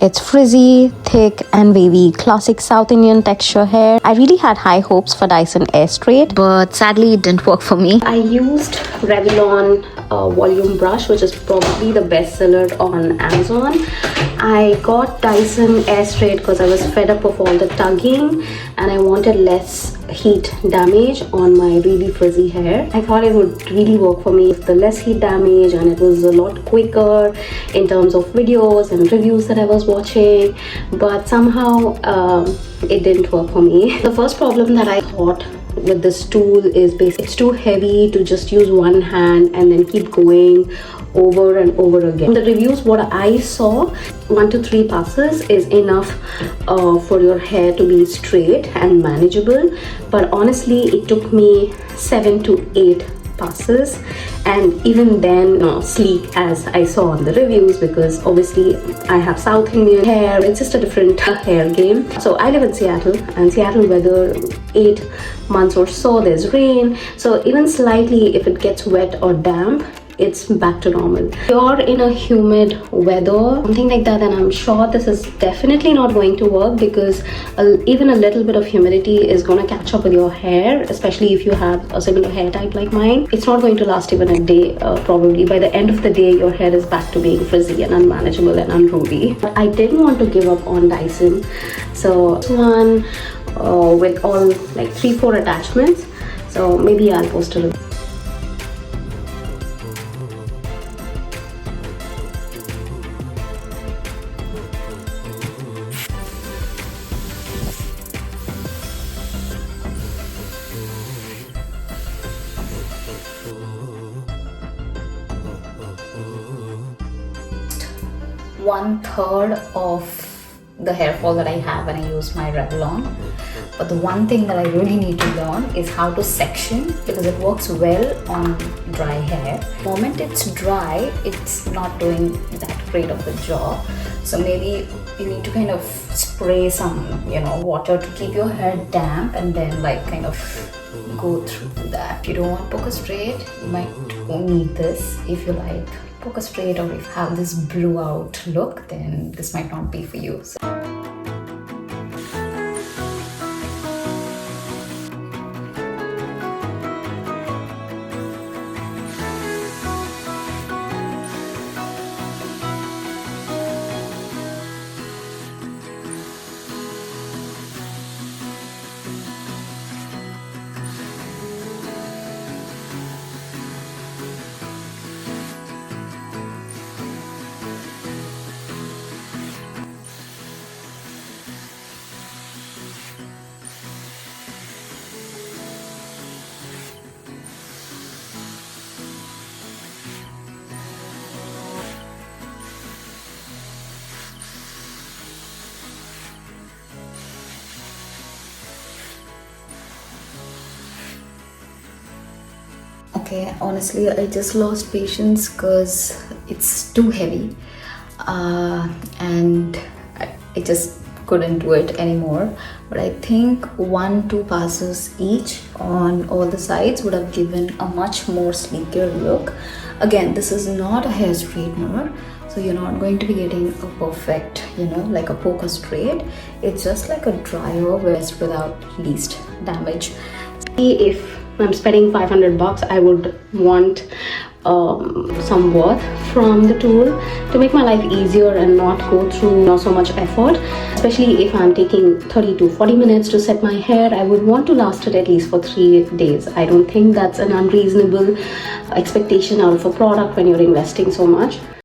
It's frizzy, thick and wavy, classic South Indian texture hair. I really had high hopes for Dyson AirStrait, but sadly it didn't work for me. I used Revlon volume brush, which is probably the best seller on Amazon. I got Dyson AirStrait because I was fed up of all the tugging and I wanted less heat damage on my really frizzy hair. I thought it would really work for me with the less heat damage, and it was a lot quicker in terms of videos and reviews that I was watching, but somehow it didn't work for me. The first problem that I thought with this tool is basically it's too heavy to just use one hand and then keep going over and over again. From the reviews, what I saw, 1 to 3 passes is enough for your hair to be straight and manageable, but honestly it took me 7 to 8 passes, and even then not sleek as I saw on the reviews, because obviously I have South Indian hair. It's just a different hair game. So I live in Seattle, and Seattle weather 8 months or so there's rain, so even slightly if it gets wet or damp, it's back to normal. If you're in a humid weather, something like that, then I'm sure this is definitely not going to work, because even a little bit of humidity is going to catch up with your hair, especially if you have a similar hair type like mine. It's not going to last even a day. Probably by the end of the day your hair is back to being frizzy and unmanageable and unruly. But I didn't want to give up on Dyson, so this one with all like 3-4 attachments, so maybe I'll post a review. One-third of the hair fall that I have when I use my Revlon. But the one thing that I really need to learn is how to section, because it works well on dry hair. The moment it's dry, it's not doing that great of a job. So maybe you need to kind of spray some, water to keep your hair damp, and then like kind of go through that. If you don't want poker straight, you might need this. If you like poker straight, or if you have this blew out look, then this might not be for you. So. Okay, honestly I just lost patience because it's too heavy and I just couldn't do it anymore. But I think 1-2 passes each on all the sides would have given a much more sleeker look. Again, this is not a hair straightener, so you're not going to be getting a perfect, like a poker straight. It's just like a dryer vest without least damage. If I'm spending $500, I would want some worth from the tool to make my life easier and not go through not so much effort. Especially if I'm taking 30 to 40 minutes to set my hair, I would want to last it at least for 3 days. I don't think that's an unreasonable expectation out of a product when you're investing so much.